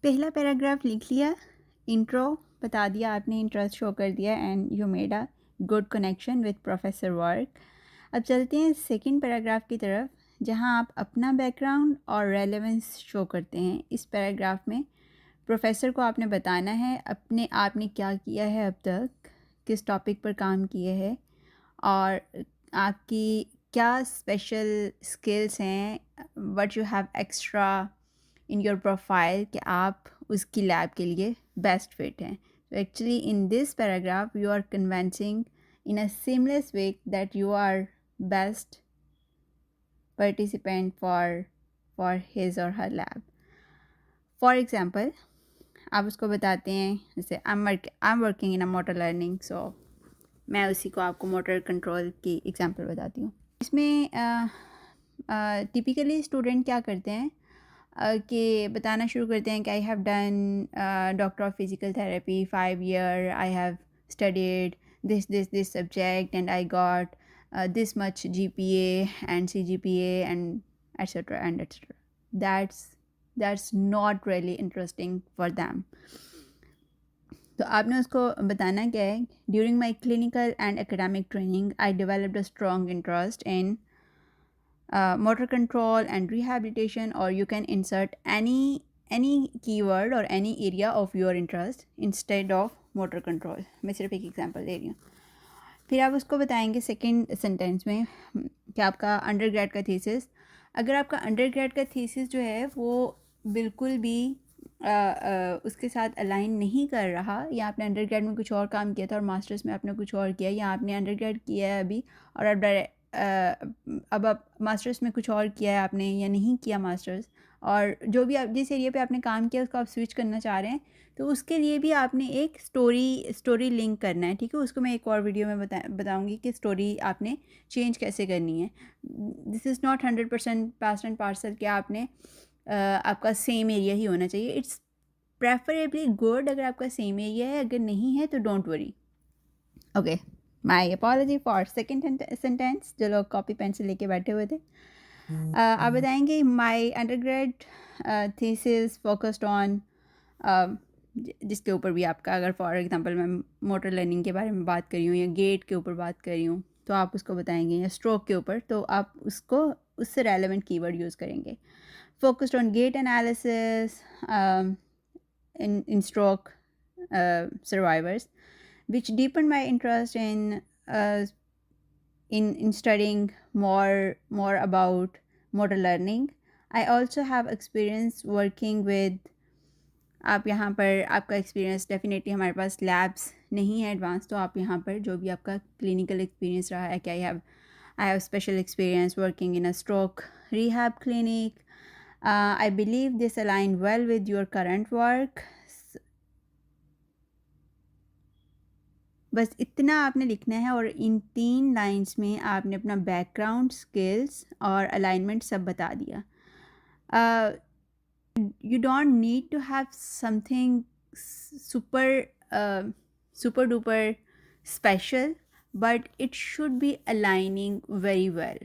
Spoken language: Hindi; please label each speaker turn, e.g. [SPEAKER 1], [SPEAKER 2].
[SPEAKER 1] पहला पैराग्राफ लिख लिया, इंट्रो बता दिया आपने, इंटरेस्ट शो कर दिया and you made a good connection with professor work. अब चलते हैं सेकंड पैराग्राफ की तरफ, जहां आप अपना बैकग्राउंड और रेलेवेंस शो करते हैं। इस पैराग्राफ में प्रोफेसर को आपने बताना है अपने आपने क्या किया है अब तक, किस टॉपिक पर काम किए हैं और आपकी क्या स्पेशल स्किल्स हैं, what you have extra in your profile कि आप उसकी लैब के लिए बेस्ट फिट हैं। तो actually in this paragraph you are convincing in a seamless way that you are best participant for his or her lab. For example, आप उसको बताते हैं जैसे I am working in a motor learning, so मैं उसी को आपको मोटर कंट्रोल की एग्जांपल बताती हूँ। इसमें टिपिकली स्टूडेंट क्या करते हैं कि बताना शुरू करते हैं कि I have done doctor of physical therapy 5 year, I have studied this subject and I got this much GPA and CGPA and etc and etc. That's not really interesting for them. तो आपने उसको बताना क्या है, during my clinical and academic training I developed a strong interest in motor control and rehabilitation, or you can insert any keyword or any area of your interest instead of motor control. मैं सिर्फ एक एग्जांपल दे रही हूँ। फिर आप उसको बताएंगे सेकंड सेंटेंस में कि आपका अंडरग्रेड का थीसिस, अगर आपका अंडरग्रेड का थीसिस जो है वो बिल्कुल भी उसके साथ अलाइन नहीं कर रहा, या आपने अंडरग्रेड में कुछ और काम किया था और मास्टर्स में आपने कुछ और किया, या आपने अंडरग्रेड किया है अभी और अब आप मास्टर्स में कुछ और किया है आपने या नहीं किया मास्टर्स, और जो भी आप जिस एरिया पे आपने काम किया उसको आप स्विच करना चाह रहे हैं, तो उसके लिए भी आपने एक स्टोरी लिंक करना है। ठीक है, उसको मैं एक और वीडियो में बताऊंगी कि स्टोरी आपने चेंज कैसे करनी है। This is not 100% part and parcel कि आपने आपका सेम एरिया ही होना चाहिए। इट्स प्रेफरेबली गुड अगर आपका सेम एरिया है, अगर नहीं है तो don't worry. Okay, my apology for second sentence जो लोग कॉपी पेंसिल लेके बैठे हुए थे। आप बताएंगे माई अंडरग्रेड थीसिस फोकस्ड ऑन, जिसके ऊपर भी आपका, अगर फॉर एग्जांपल मैं मोटर लर्निंग के बारे में बात कर रही हूँ या गेट के ऊपर बात कर रही हूँ, तो आप उसको बताएंगे, या स्ट्रोक के ऊपर, तो आप उसको उससे रेलेवेंट कीवर्ड यूज़ करेंगे। Focused on gait analysis in stroke survivors, which deepened my interest uh, in studying more about motor learning. I also have experience working with, आप यहाँ पर आपका एक्सपीरियंस डेफिनेटली, हमारे पास लैब्स नहीं है एडवांस, तो आप यहाँ पर जो भी आपका क्लिनिकल एक्सपीरियंस रहा है कि I have special experience working in a stroke rehab clinic, I believe this align well with your current work. बस इतना आपने लिखना है और इन 3 लाइंस में आपने अपना बैकग्राउंड, स्किल्स और अलाइनमेंट सब बता दिया। You don't need to have something super duper special, but it should be aligning very well.